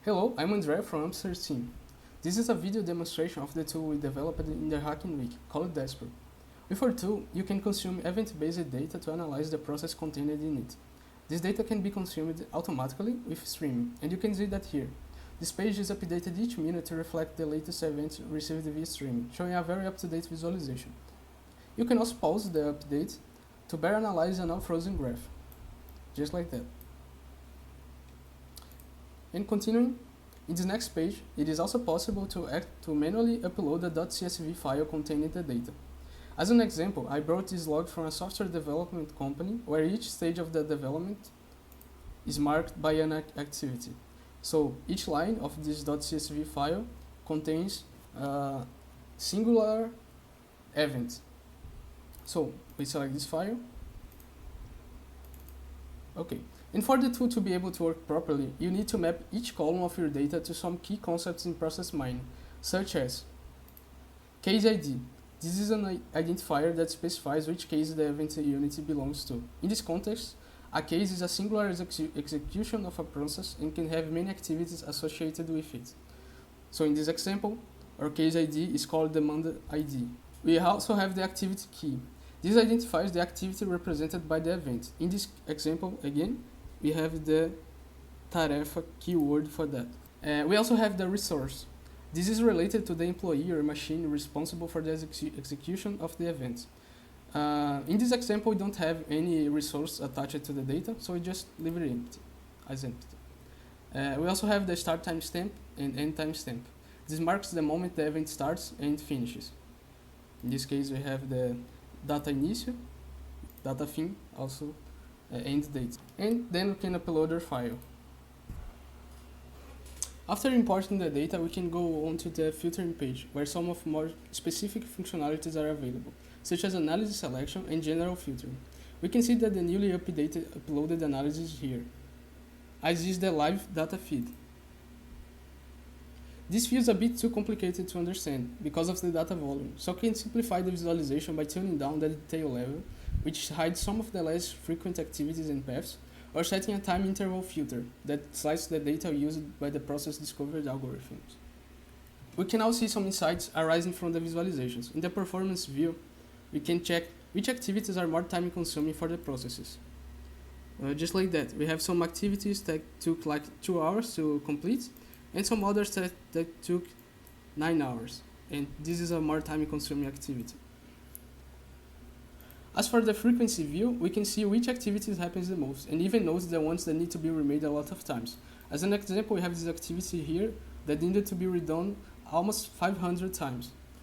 Hello, I'm Andrea from aMPsters team. This is a video demonstration of the tool we developed in the Hacking Week, called DesPro. With our tool, you can consume event-based data to analyze the process contained in it. This data can be consumed automatically with streaming, and you can see that here. This page is updated each minute to reflect the latest events received via streaming, showing a very up-to-date visualization. You can also pause the update to better analyze a now-frozen graph, just like that. And continuing, in this next page, it is also possible to manually upload a .csv file containing the data. As an example, I brought this log from a software development company where each stage of the development is marked by an activity. So each line of this .csv file contains a singular event. So we select this file. Okay. And for the tool to be able to work properly, you need to map each column of your data to some key concepts in process mining, such as case ID. This is an identifier that specifies which case the event unit belongs to. In this context, a case is a singular execution of a process and can have many activities associated with it. So in this example, our case ID is called demand ID. We also have the activity key. This identifies the activity represented by the event. In this example, again, we have the tarefa keyword for that. We also have the resource. This is related to the employee or machine responsible for the execution of the event. In this example, we don't have any resource attached to the data, so we just leave it empty, as empty. We also have the start timestamp and end timestamp. This marks the moment the event starts and finishes. In this case, we have the data início, data fim, also end date. And then we can upload our file. After importing the data, we can go on to the filtering page, where some of more specific functionalities are available, such as analysis selection and general filtering. We can see that the newly uploaded analysis here, as is the live data feed. This feels a bit too complicated to understand because of the data volume, so we can simplify the visualization by tuning down the detail level, which hides some of the less frequent activities and paths, or setting a time interval filter that slices the data used by the process discovered algorithms. We can now see some insights arising from the visualizations. In the performance view, we can check which activities are more time consuming for the processes. Just like that, we have some activities that took like 2 hours to complete, and some others that took 9 hours, and this is a more time consuming activity. As for the frequency view, we can see which activities happens the most, and even notice the ones that need to be remade a lot of times. As an example, we have this activity here that needed to be redone almost 500 times.